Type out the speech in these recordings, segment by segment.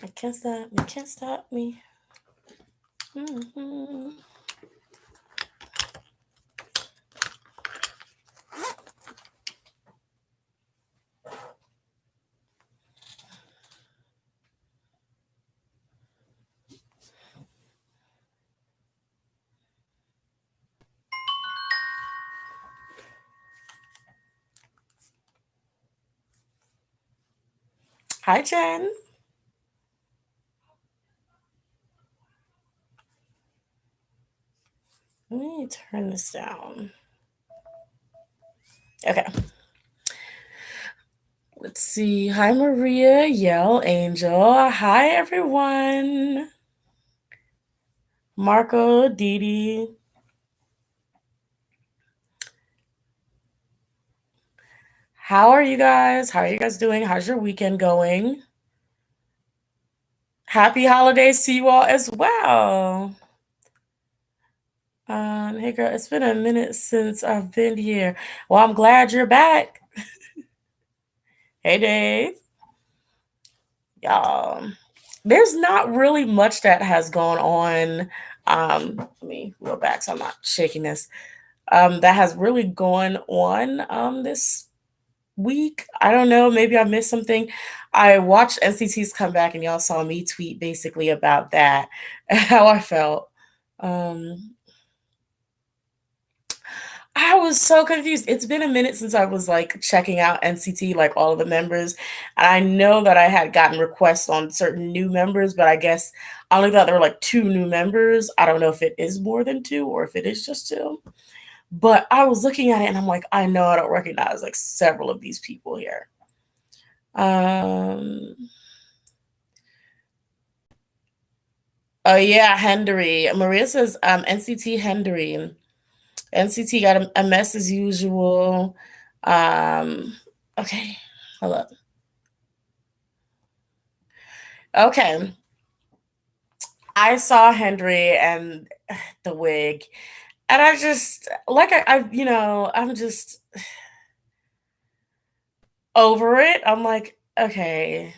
I can't stop me, can't stop me. Mhm. Hi, Jen. Let me turn this down. Okay. Let's see. Hi, Maria, Yell, Angel. Hi, everyone. Marco, Didi. How are you guys? How are you guys doing? How's your weekend going? Happy holidays to you all as well. Hey girl, it's been a minute since I've been here. Well, I'm glad you're back. Hey Dave. Y'all. There's not really much that has gone on. Let me go back so I'm not shaking this. That has really gone on this week. I don't know, maybe I missed something. I watched NCT's come back and y'all saw me tweet basically about that, how I felt. Um I was so confused. It's been a minute since I was like checking out NCT, like all of the members. And I know that I had gotten requests on certain new members, but I guess I only thought there were like two new members. I don't know if it is more than two or if it is just two. But I was looking at it and I'm like, I know I don't recognize like several of these people here. Um oh yeah, Hendery. Maria says NCT Hendery. NCT got a mess as usual. Um, okay, hold up. Okay, I saw Henry and the wig, and I just like I'm just over it. I'm like, okay,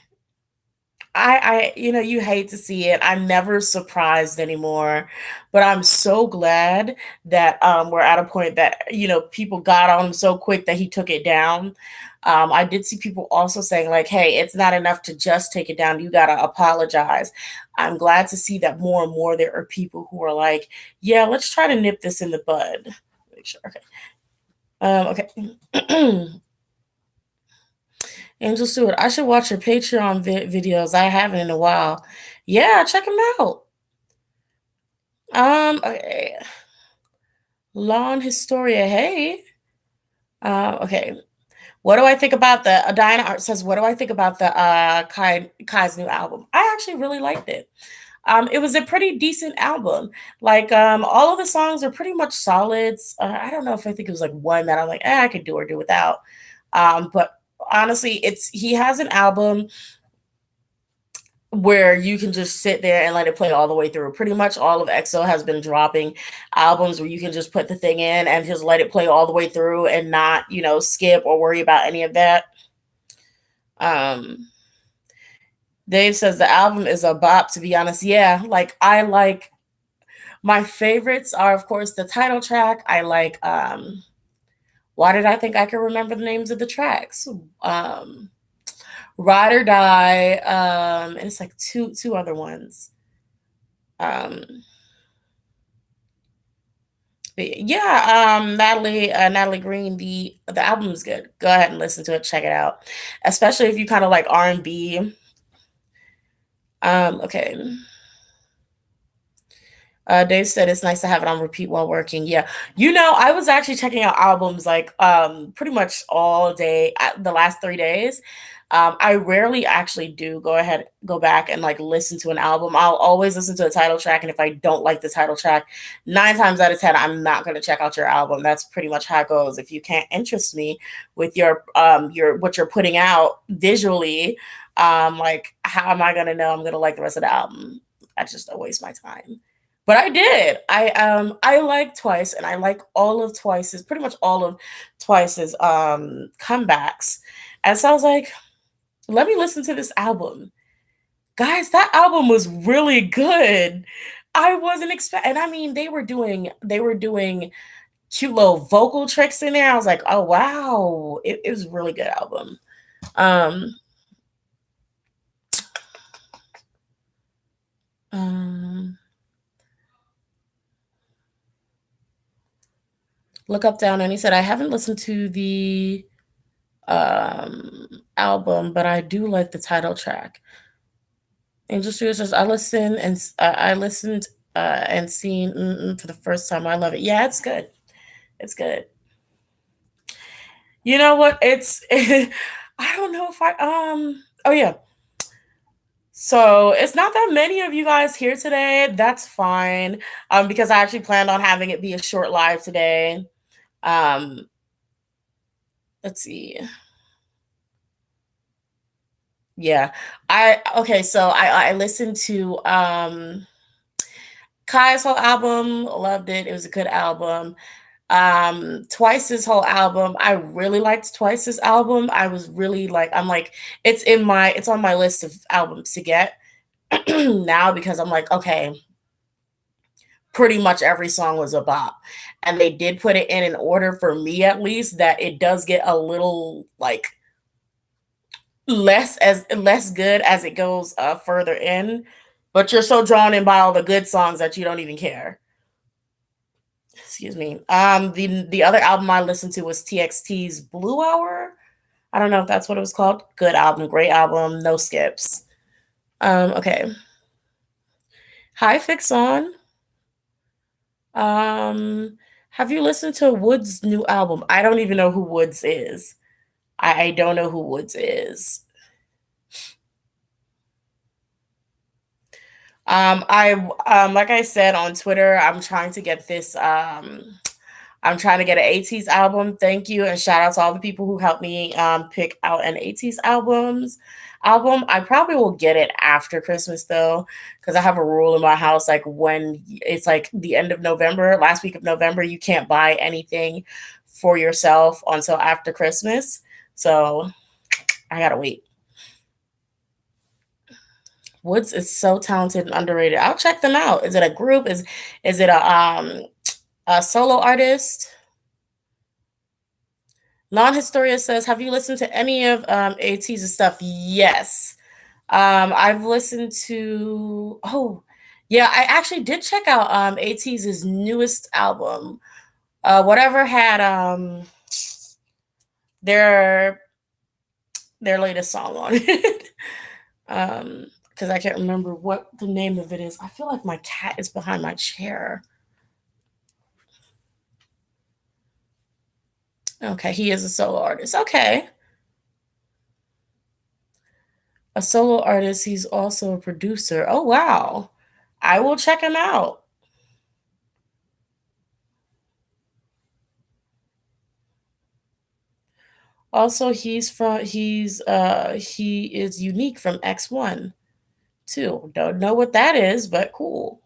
you hate to see it. I'm never surprised anymore, but I'm so glad that we're at a point that people got on him so quick that he took it down. I did see people also saying like, "Hey, it's not enough to just take it down. You gotta apologize." I'm glad to see that more and more there are people who are like, "Yeah, let's try to nip this in the bud." Make sure. Okay. Okay. Angel Stewart, I should watch your Patreon videos. I haven't in a while. Yeah, check them out. Okay. Lawn Historia. Hey. Okay. What do I think about the Diana Art says, what do I think about the Kai's new album? I actually really liked it. It was a pretty decent album. Like all of the songs are pretty much solids. I don't know if I think it was like one that I'm like, I could do or do without. But honestly, he has an album where you can just sit there and let it play all the way through. Pretty much all of EXO has been dropping albums where you can just put the thing in and just let it play all the way through and not, skip or worry about any of that. Um, Dave says the album is a bop, to be honest. Yeah, like I like my favorites are of course the title track. I like why did I think I could remember the names of the tracks? Um Ride or Die, and it's like two other ones. Um Yeah, Natalie Green. The album is good. Go ahead and listen to it. Check it out, especially if you kind of like R&B. Okay. Dave said it's nice to have it on repeat while working. Yeah, I was actually checking out albums like pretty much all day the last 3 days. I rarely actually do go back and like listen to an album. I'll always listen to a title track, and if I don't like the title track, 9 times out of 10, I'm not going to check out your album. That's pretty much how it goes. If you can't interest me with your what you're putting out visually, like how am I going to know I'm going to like the rest of the album? That's just a waste of my time. But I did. I like Twice, and I like all of Twice's pretty much all of Twice's comebacks. And so I was like, let me listen to this album. Guys, that album was really good. I wasn't expecting, and I mean, they were doing cute little vocal tricks in there. I was like, "Oh, wow." It was a really good album. Um, um, Look Up Down, and he said, "I haven't listened to the album, but I do like the title track." Angel Studio says, I listened and seen for the first time. I love it. Yeah, it's good. It's good. You know what? It's I don't know if I oh yeah. So it's not that many of you guys here today. That's fine. Because I actually planned on having it be a short live today. Um, let's see. Yeah. I okay, so I listened to Kai's whole album, loved it. It was a good album. Twice's whole album, I really liked Twice's album. I was really like, I'm like, it's on my list of albums to get now, because I'm like, okay, pretty much every song was a bop. And they did put it in an order, for me at least, that it does get a little like less good as it goes further in. But you're so drawn in by all the good songs that you don't even care. Excuse me. The other album I listened to was TXT's Blue Hour. I don't know if that's what it was called. Good album, great album, no skips. Okay. Hi, Fix On. Have you listened to Woods' new album? I don't even know who Woods is. I don't know who Woods is. I Like I said on Twitter, I'm trying to get an AT's album. Thank you, and shout out to all the people who helped me pick out an AT's album. I probably will get it after Christmas though, because I have a rule in my house, like when it's like the end of November, last week of November, you can't buy anything for yourself until after Christmas. So I gotta wait. Woods is so talented and underrated. I'll check them out. Is it a group? Is it a solo artist? Non Historia says, have you listened to any of AT's stuff? Yes. I've listened to, oh, yeah, I actually did check out AT's newest album. Whatever had their latest song on it. Because I can't remember what the name of it is. I feel like my cat is behind my chair. Okay, he is a solo artist. Okay. A solo artist. He's also a producer. Oh, wow. I will check him out. Also, he is unique from X1 too. Don't know what that is, but cool.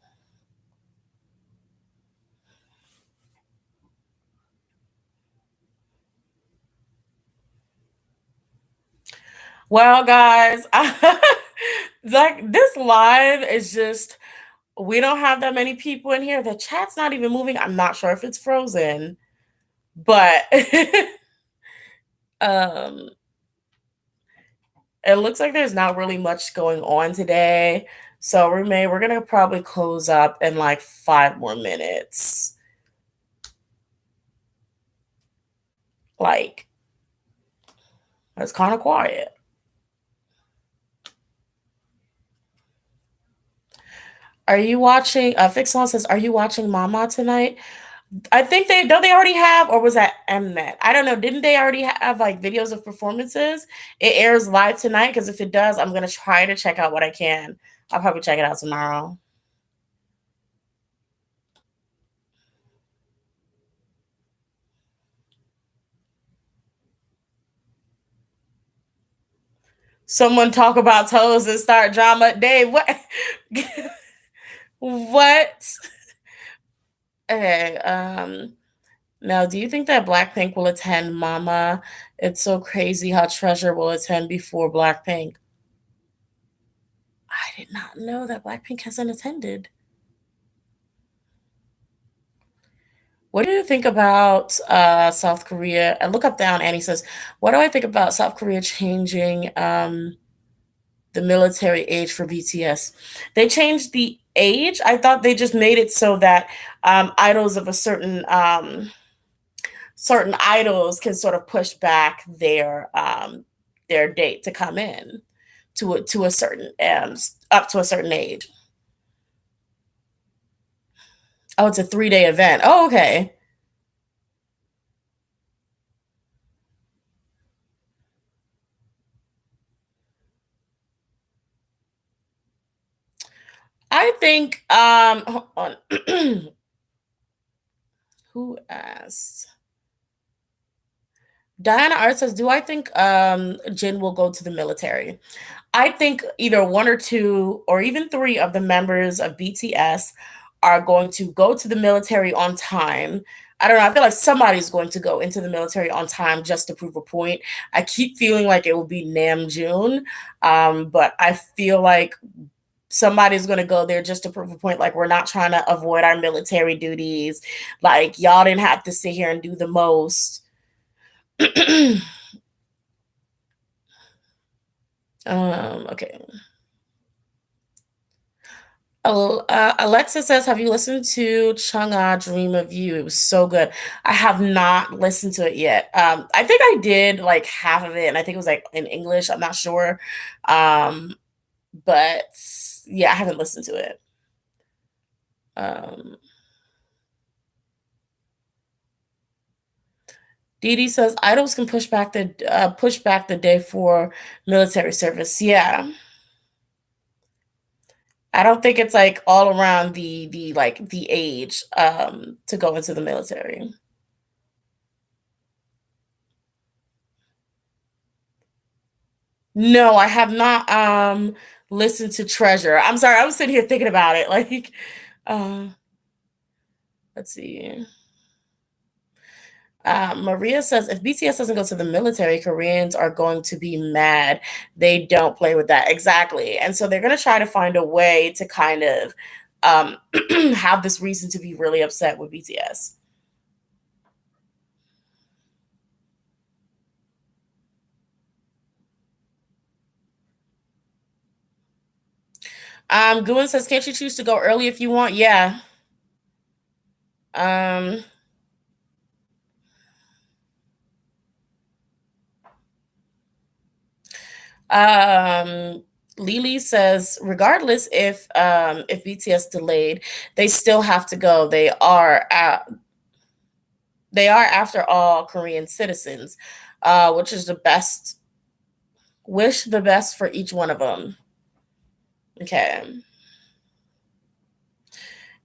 Well, guys, like this live is just, we don't have that many people in here. The chat's not even moving. I'm not sure if it's frozen, but um it looks like there's not really much going on today. So we're gonna probably close up in like 5 more minutes. Like, it's kind of quiet. Are you watching? Fixon says, "Are you watching Mama tonight?" I think they don't. They already have, or was that Mnet? I don't know. Didn't they already have like videos of performances? It airs live tonight, because if it does, I'm gonna try to check out what I can. I'll probably check it out tomorrow. Someone talk about toes and start drama. Dave, what? What? Okay. Now, do you think that Blackpink will attend Mama? It's so crazy how Treasure will attend before Blackpink. I did not know that Blackpink hasn't attended. What do you think about South Korea? And look up down, Annie says, what do I think about South Korea changing the military age for BTS? They changed the age. I thought they just made it so that idols of a certain idols can sort of push back their date to come in to a certain up to a certain age. Oh, it's a 3 day event. Oh, okay. I think hold on. Who asked? Diana Art says, "Do I think Jin will go to the military?" I think either one or two or even three of the members of BTS are going to go to the military on time. I don't know. I feel like somebody's going to go into the military on time just to prove a point. I keep feeling like it will be Namjoon, but I feel like somebody's going to go there just to prove a point. Like, we're not trying to avoid our military duties. Like, y'all didn't have to sit here and do the most. Okay. Oh, Alexa says, "Have you listened to Chang'e Dream of You? It was so good." I have not listened to it yet. I think I did like half of it, and I think it was like in English. I'm not sure, um, but yeah, I haven't listened to it. Um, Dee Dee says idols can push back the day for military service. Yeah, I don't think it's like all around the age to go into the military. No, I have not listened to Treasure. I'm sorry, I was sitting here thinking about it. Like, um, let's see. Maria says if BTS doesn't go to the military, Koreans are going to be mad. They don't play with that. Exactly. And so they're going to try to find a way to kind of have this reason to be really upset with BTS. Guin says, can't you choose to go early if you want? Yeah. Um, Um, Lily says, regardless if BTS delayed, they still have to go. They are after all Korean citizens, which is the best. Wish the best for each one of them. Okay.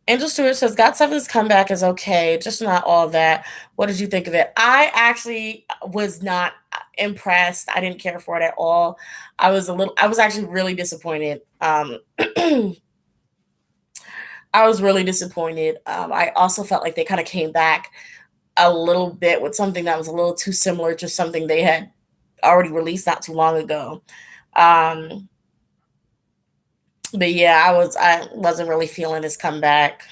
Angel Stewart says God Seven's comeback is okay, just not all that. What did you think of it? I actually was not impressed. I didn't care for it at all. I was actually really disappointed. I was really disappointed. I also felt like they kind of came back a little bit with something that was a little too similar to something they had already released not too long ago. Um, but yeah, I wasn't really feeling this comeback.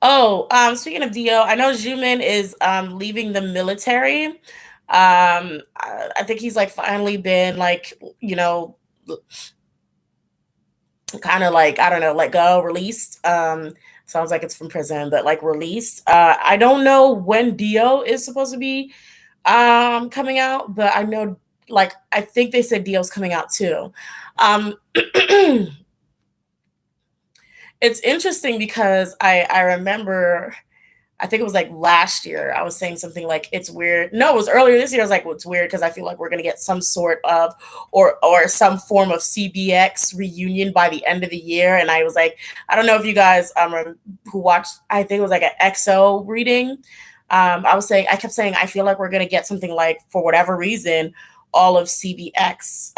Oh, speaking of Dio, I know Jumin is leaving the military. I think he's like finally been like, you know, kind of like, I don't know, let go, released. Sounds like it's from prison, but like released. I don't know when Dio is supposed to be coming out, but I know, like, I think they said Dio's coming out too. Um it's interesting because I remember, I think it was like last year. I was saying something like it's weird. No, it was earlier this year. I was like, well, it's weird because I feel like we're gonna get some sort of or some form of CBX reunion by the end of the year. And I was like, I don't know if you guys who watched. I think it was like an EXO reading. I kept saying I feel like we're gonna get something like, for whatever reason, all of CBX.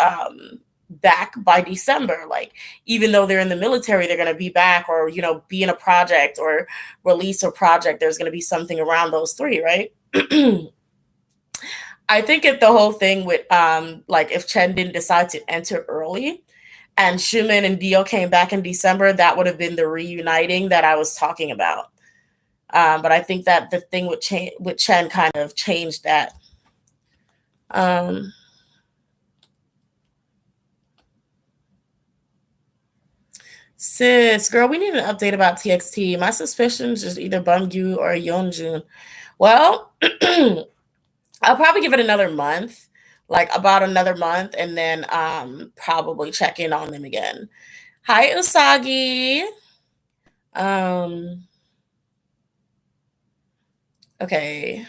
back by December. Like, even though they're in the military, they're going to be back, or, be in a project or release a project. There's going to be something around those three, right? I think if the whole thing with, like, if Chen didn't decide to enter early and Schumann and Dio came back in December, that would have been the reuniting that I was talking about. But I think that the thing with Chen kind of changed that. Um, Sis, girl, we need an update about TXT. My suspicions just either Bumgyu or Yeonjun. Well, I'll probably give it another month, like about another month, and then probably check in on them again. Hi, Usagi. Um, okay.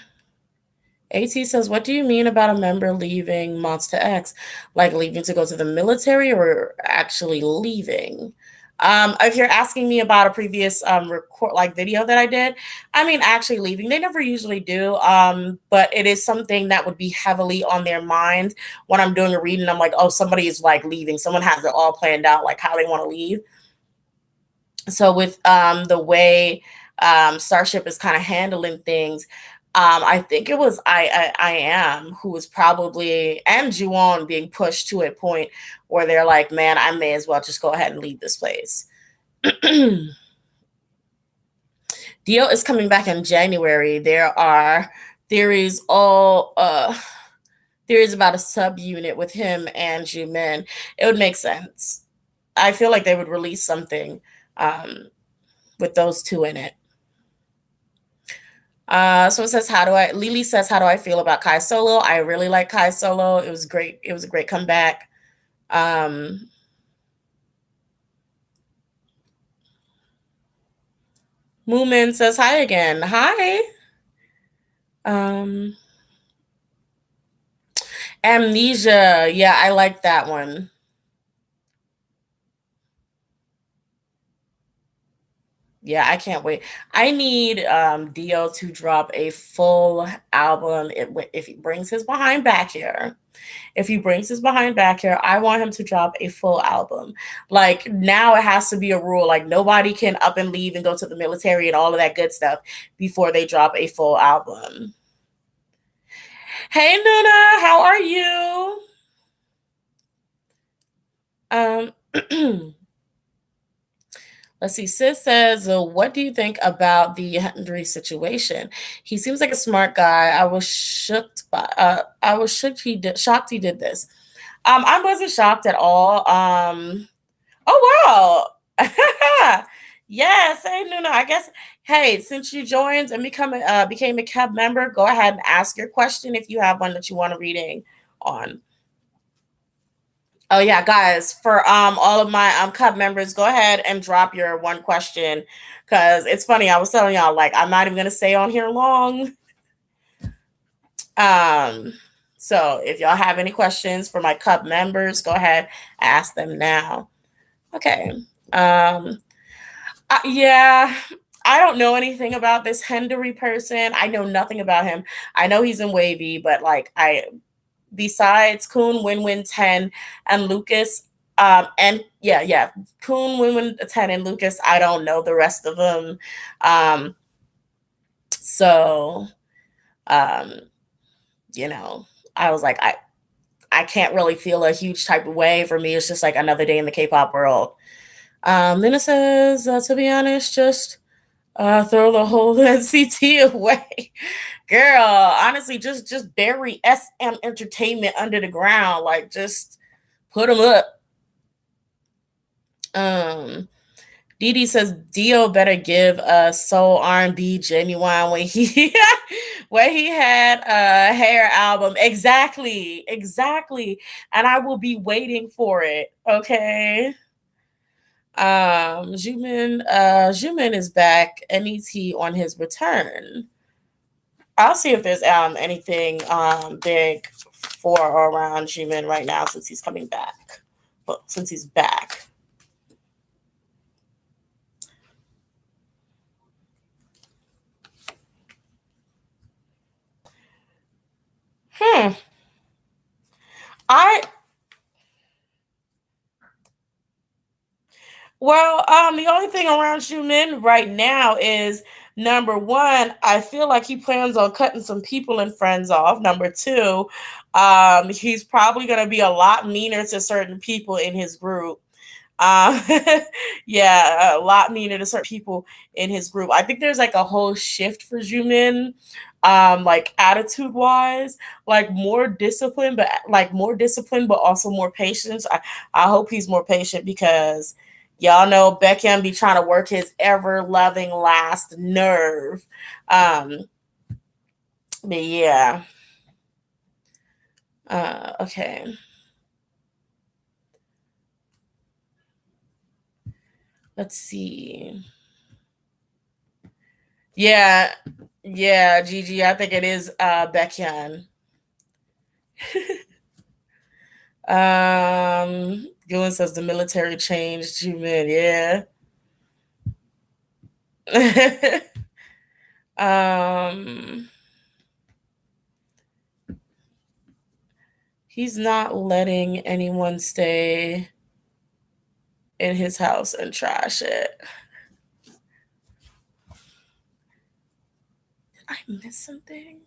AT says, what do you mean about a member leaving Monster X? Like leaving to go to the military or actually leaving? If you're asking me about a previous record like video that I did, I mean actually leaving. They never usually do. But it is something that would be heavily on their mind when I'm doing a reading. I'm like, oh, somebody is like leaving. Someone has it all planned out, like how they want to leave. So with the way Starship is kind of handling things, I think it was I am who was probably, and Juwon being pushed to a point where they're like, man, I may as well just go ahead and leave this place. Dio is coming back in January. There are theories all theories about a subunit with him and Jumin. It would make sense. I feel like they would release something with those two in it. So it says, Lily says, how do I feel about Kai Solo? I really like Kai Solo. It was great. It was a great comeback. Moomin says, hi again. Hi. Amnesia. Yeah, I like that one. Yeah, I can't wait. I need Dio to drop a full album if he brings his behind back here. If he brings his behind back here, I want him to drop a full album. Like now it has to be a rule. Like nobody can up and leave and go to the military and all of that good stuff before they drop a full album. Hey Nuna, how are you? Let's see. Sis says, "What do you think about the Henry situation? He seems like a smart guy. I was shocked by. I was shocked he did this. I wasn't shocked at all. Oh wow, yes. Hey Nuna, I guess. Hey, since you joined and became a cab member, go ahead and ask your question if you have one that you want a reading on. Oh yeah, guys, for all of my club members, go ahead and drop your one question because it's funny. I was telling y'all like I'm not even gonna stay on here long. Um, so if y'all have any questions for my club members, go ahead, ask them now. Okay. Yeah, I don't know anything about this Hendery person. I know nothing about him. I know he's in Wavy, but like besides Kun, Win Win 10, and Lucas, and yeah, Kun, Win Win 10, and Lucas, I don't know the rest of them. So, um, you know, I was like, I can't really feel a huge type of way. For me, it's just like another day in the K-pop world. Then it says, to be honest, just throw the whole NCT away. Girl, honestly, just bury SM Entertainment under the ground. Like, just put them up. Dee says Dio better give soul R&B genuine when he when he had a hair album. Exactly. And I will be waiting for it. Okay. Jumin is back. NET on his return. I'll see if there's anything big for or around Jumin right now since he's coming back. Well, since he's back. I Well, the only thing around Xiumin right now is number one, I feel like he plans on cutting some people and friends off. Number two, he's probably going to be a lot meaner to certain people in his group. Um, yeah, a lot meaner to certain people in his group. I think there's like a whole shift for Jumin, like attitude wise, like more discipline, but like more discipline, but also more patience. I hope he's more patient because y'all know Beckham be trying to work his ever loving last nerve. Um, but yeah, okay, let's see. Yeah, yeah, Gigi. I think it is Baekhyun. Gillen says the military changed human. Yeah. um, he's not letting anyone stay in his house and trash it. Did I miss something?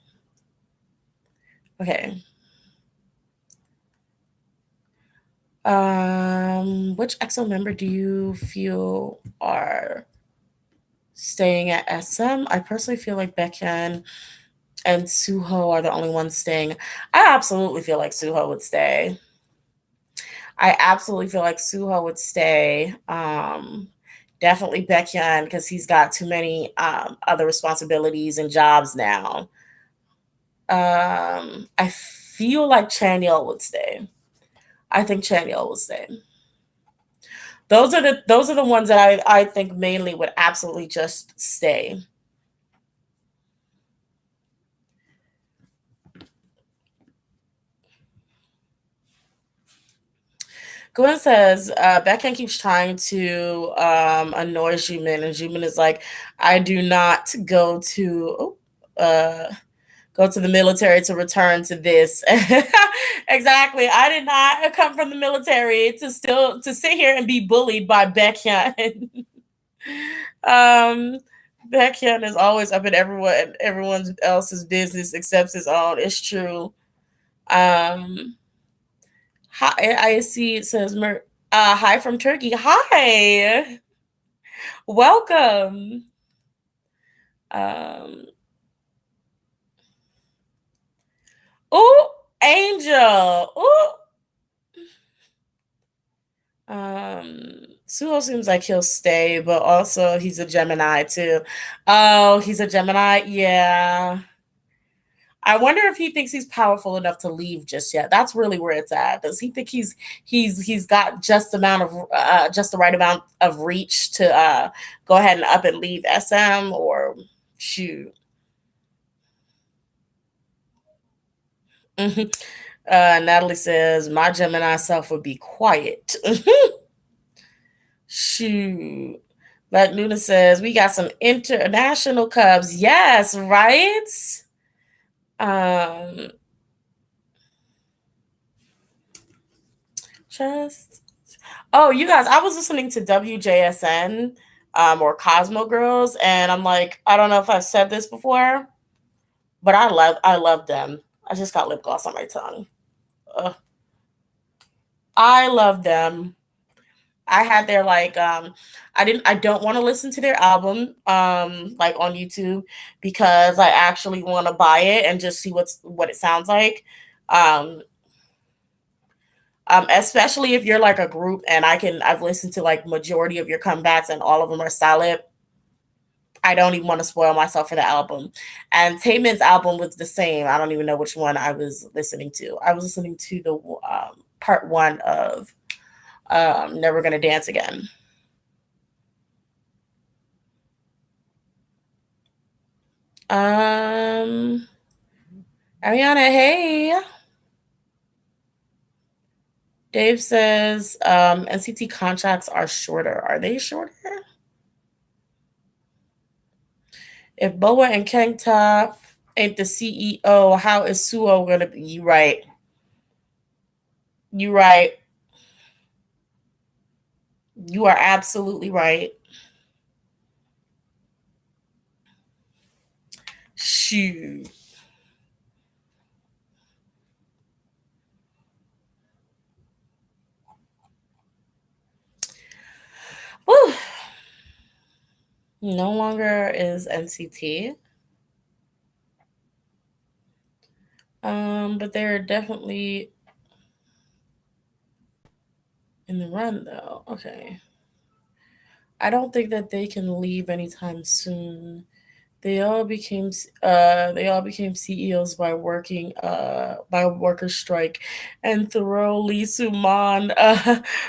Okay. Which EXO member do you feel are staying at SM? I personally feel like Baekhyun and Suho are the only ones staying. I absolutely feel like Suho would stay. I absolutely feel like Suho would stay. Definitely Baekhyun because he's got too many other responsibilities and jobs now. I feel like Chanyeol would stay. I think Chanyeol would stay. Those are the ones that I think mainly would absolutely just stay. Gwen says, Beckham keeps trying to annoy Jumin, and Jumin is like, I do not go to the military to return to this. Exactly. I did not come from the military to sit here and be bullied by Beckham. um, Beckham is always up in everyone else's business except his own. It's true. Um, Hi, I see it says hi from Turkey. Hi, welcome. Um, oh, Angel. Oh, Suho seems like he'll stay, but also he's a Gemini too. Oh, he's a Gemini. Yeah. I wonder if he thinks he's powerful enough to leave just yet. That's really where it's at. Does he think he's got just the right amount of reach to go ahead and up and leave SM or shoot? Mhm. Natalie says my Gemini self would be quiet. Shoot. Like Luna says, we got some international Cubs. Yes, right? Um, just Oh, you guys, I was listening to WJSN or Cosmo Girls, and I'm like, I don't know if I've said this before, but I love them. I just got lip gloss on my tongue. Ugh. I love them. I had their I don't want to listen to their album like on YouTube because I actually want to buy it and just see what it sounds like. Um especially if you're like a group and I've listened to like majority of your comebacks and all of them are solid. I don't even want to spoil myself for the album. And Taemin's album was the same. I don't even know which one I was listening to. I was listening to the part one of Never Gonna Dance Again. Um, Ariana, hey. Dave says NCT contracts are shorter. Are they shorter? If Boa and Kangta ain't the CEO, how is Suo gonna be? You right. You right. You are absolutely right. Shoot. Whew. No longer is NCT. But they're definitely in the run though. Okay. I don't think that they can leave anytime soon. They all became CEOs by working by worker strike and throw Lee Suman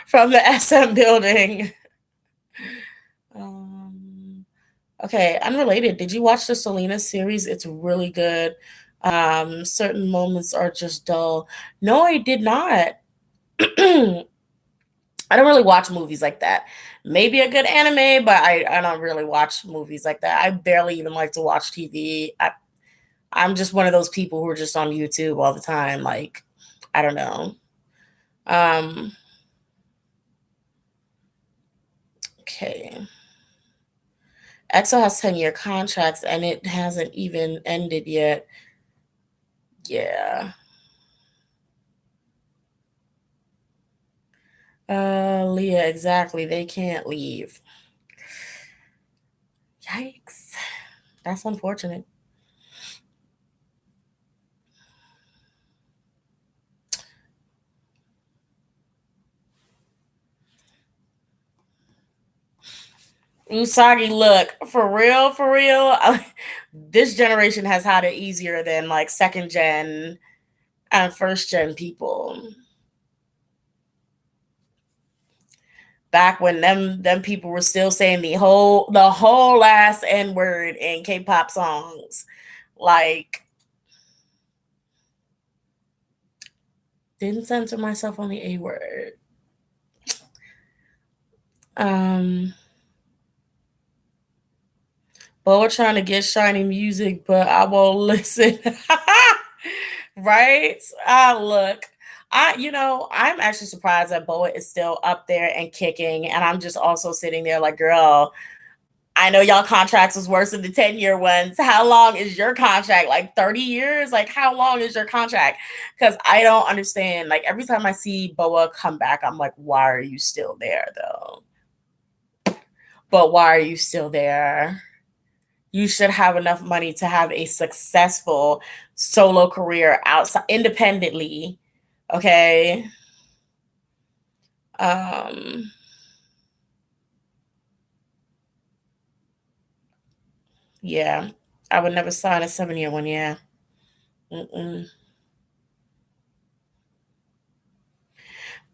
from the SM building. Um, okay, unrelated. Did you watch the Selena series? It's really good. Certain moments are just dull. No, I did not. I don't really watch movies like that. Maybe a good anime, but I don't really watch movies like that. I barely even like to watch TV. I'm just one of those people who are just on YouTube all the time. Like, I don't know. Um, okay. EXO has 10-year contracts and it hasn't even ended yet. Yeah. Leah, exactly. They can't leave. Yikes. That's unfortunate. Usagi, look, for real, this generation has had it easier than like second gen and first gen people. Back when them people were still saying the whole last N word in K-pop songs. Like, didn't censor myself on the A word. Um but we're trying to get shiny music, but I won't listen. Right? Look, I'm actually surprised that Boa is still up there and kicking, and I'm just also sitting there like, girl, I know y'all contracts was worse than the 10-year ones. How long is your contract? Like 30 years? Like, how long is your contract? Because I don't understand. Like, every time I see Boa come back, I'm like, why are you still there, though? But why are you still there? You should have enough money to have a successful solo career outside independently. Okay. Um, yeah. I would never sign a 7-year one, yeah. Mm-mm.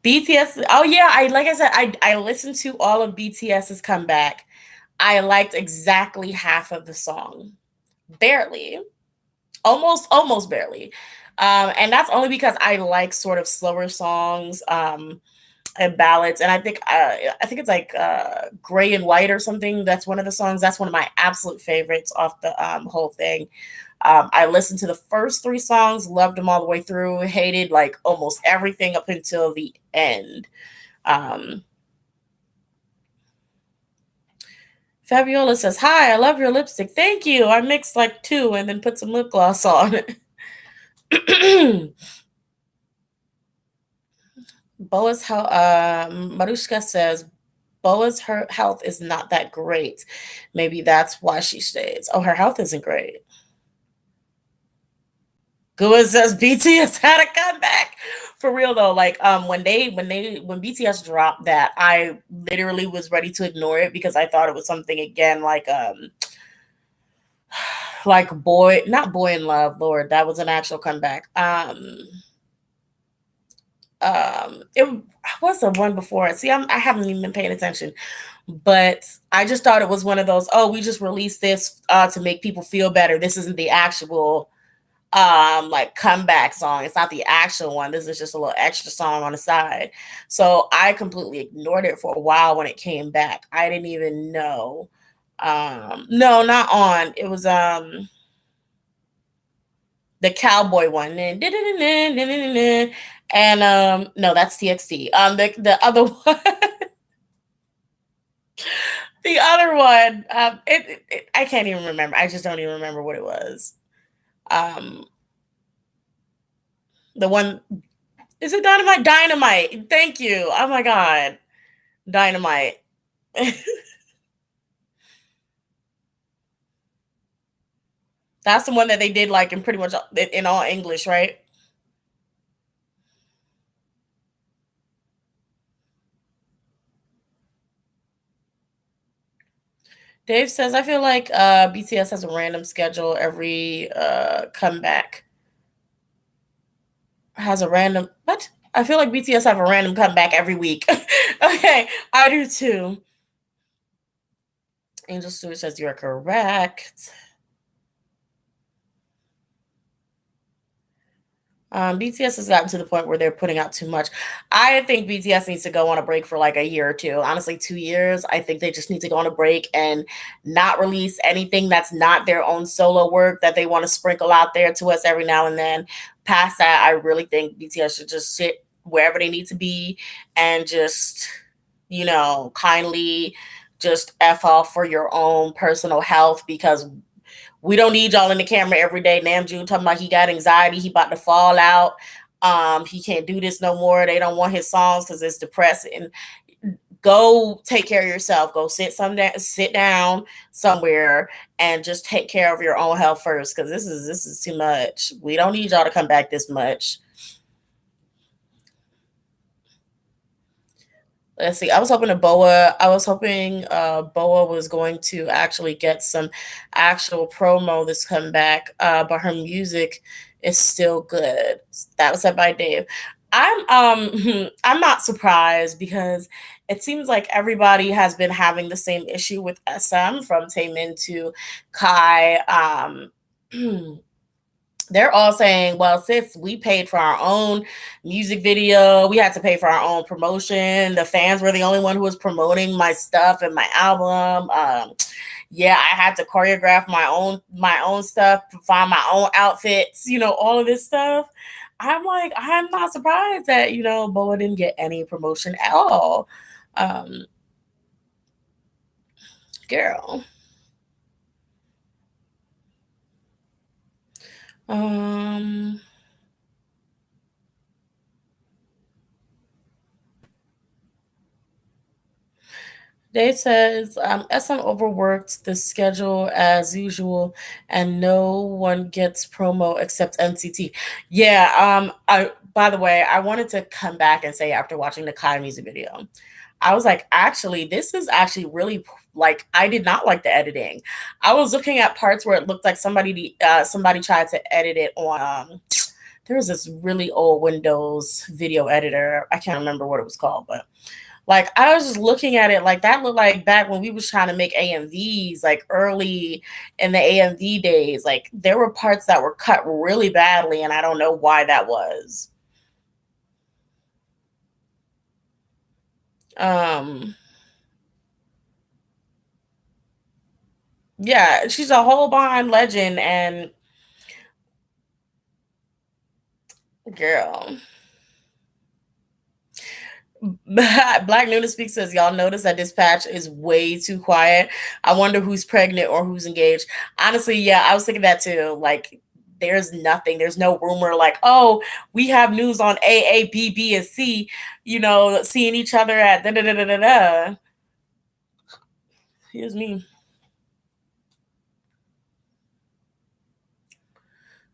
BTS. Oh yeah, I like I said, I listened to all of BTS's comeback. I liked exactly half of the song. Barely. Almost barely. And that's only because I like sort of slower songs. And ballads. And I think it's like Gray and White or something. That's one of the songs. That's one of my absolute favorites off the whole thing. I listened to the first three songs, loved them all the way through, hated like almost everything up until the end. Um, Fabiola says, "Hi, I love your lipstick. Thank you. I mixed like two and then put some lip gloss on." Boa's how Marushka says Boa's her health is not that great. Maybe that's why she stays. Oh, her health isn't great. Gua says BTS had a comeback. For real though, like when BTS dropped that, I literally was ready to ignore it because I thought it was something again like boy, not boy in love, Lord, that was an actual comeback. It was the one before it. See, I haven't even been paying attention, but I just thought it was one of those. Oh, we just released this to make people feel better. This isn't the actual like comeback song. It's not the actual one. This is just a little extra song on the side. So I completely ignored it for a while when it came back. I didn't even know. No, not on. It was the cowboy one. And no, that's TXT. The other one The other one, I can't even remember. I just don't even remember what it was. Um, the one is it Dynamite? Dynamite. Thank you. Oh my god, Dynamite. That's the one that they did like in pretty much in all English, right? Dave says, I feel like BTS has a random schedule every comeback. Has a random what? I feel like BTS have a random comeback every week. Okay, I do too. Angel Stewart says you're correct. BTS has gotten to the point where they're putting out too much. I think BTS needs to go on a break for like a year or two. Honestly, 2 years. I think they just need to go on a break and not release anything that's not their own solo work that they want to sprinkle out there to us every now and then. Past that, I really think BTS should just sit wherever they need to be and just, kindly just F off for your own personal health because we don't need y'all in the camera every day. Namjoon talking about he got anxiety, he about to fall out. He can't do this no more. They don't want his songs because it's depressing. Go take care of yourself. Go sit down somewhere and just take care of your own health first because this is too much. We don't need y'all to come back this much. Let's see. I was hoping Boa was going to actually get some actual promo this comeback, but her music is still good. That was said by Dave. I'm not surprised because it seems like everybody has been having the same issue with SM from Taemin to Kai. They're all saying, well, sis, we paid for our own music video. We had to pay for our own promotion. The fans were the only one who was promoting my stuff and my album. Yeah, I had to choreograph my own stuff, find my own outfits, all of this stuff. I'm like, I'm not surprised that, Boa didn't get any promotion at all. Um, Girl. Um, Dave says, SM overworked the schedule as usual, and no one gets promo except NCT. Yeah. I by the way, I wanted to come back and say after watching the Kai music video, I was like, actually, this is actually really like I did not like the editing. I was looking at parts where it looked like somebody tried to edit it on. There was this really old Windows video editor. I can't remember what it was called, but like I was just looking at it like that looked like back when we was trying to make AMVs, like early in the AMV days. Like there were parts that were cut really badly, and I don't know why that was. Um, yeah, she's a whole behind legend, and girl. Black Nuna Speaks says, y'all notice that this patch is way too quiet. I wonder who's pregnant or who's engaged. Honestly, yeah, I was thinking that too. Like, there's nothing. There's no rumor like, oh, we have news on A, B, B, and C, seeing each other at da da da da da da. Here's me.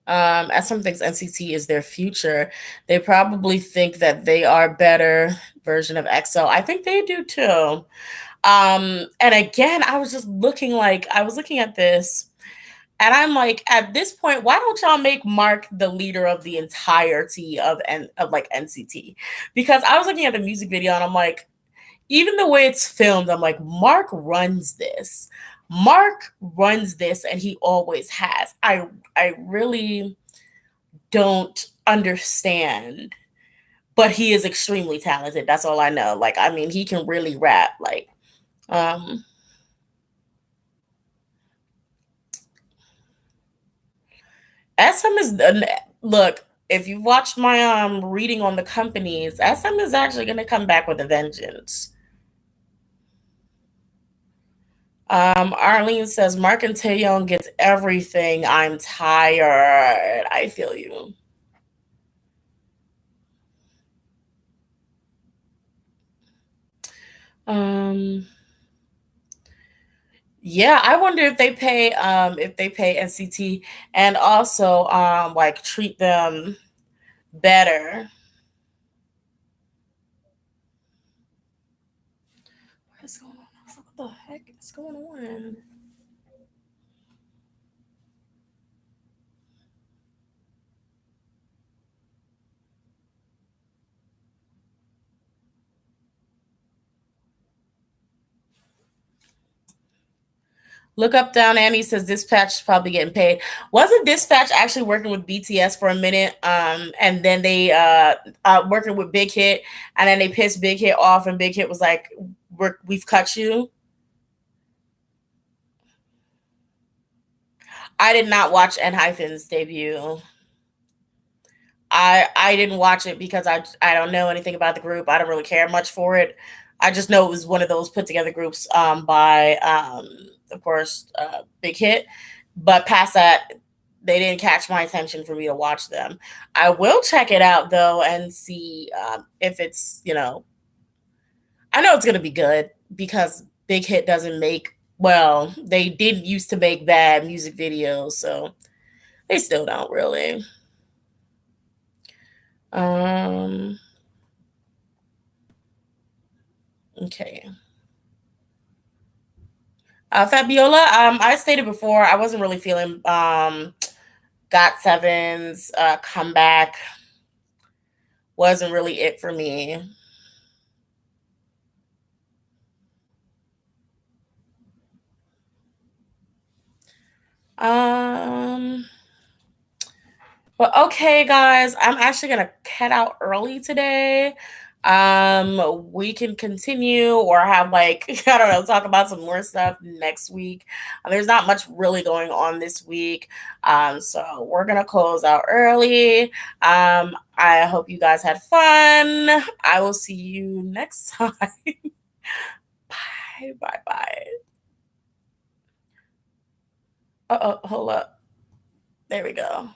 As some thinks NCT is their future, they probably think that they are better version of EXO. I think they do too. And again, I was looking at this and I'm like, at this point, why don't y'all make Mark the leader of the entirety of like NCT? Because I was looking at the music video and I'm like, even the way it's filmed, I'm like, Mark runs this. Mark runs this and he always has. I really don't understand, but he is extremely talented. That's all I know. Like, I mean, he can really rap. Like, um, SM is look. If you watched my reading on the companies, SM is actually going to come back with a vengeance. Arlene says Mark and Taeyong gets everything. I'm tired. I feel you. Um, yeah, I wonder if they pay NCT and also like treat them better. What's going on? What the heck is going on? Look up down Annie says Dispatch is probably getting paid. Wasn't Dispatch actually working with BTS for a minute? And then they working with Big Hit, and then they pissed Big Hit off, and Big Hit was like, "We've cut you." I did not watch Hyphen's debut. I didn't watch it because I don't know anything about the group. I don't really care much for it. I just know it was one of those put together groups by of course Big Hit, but past that they didn't catch my attention for me to watch them. I will check it out though and see if it's I know it's gonna be good because Big Hit doesn't make well they did used to make bad music videos so they still don't really. Um, okay. Fabiola, I stated before I wasn't really feeling Got Seven's comeback wasn't really it for me. Um, but okay, guys, I'm actually gonna head out early today. We can continue or have like I don't know, talk about some more stuff next week. There's not much really going on this week, so we're gonna close out early. I hope you guys had fun. I will see you next time. Bye, bye, bye. Hold up. There we go.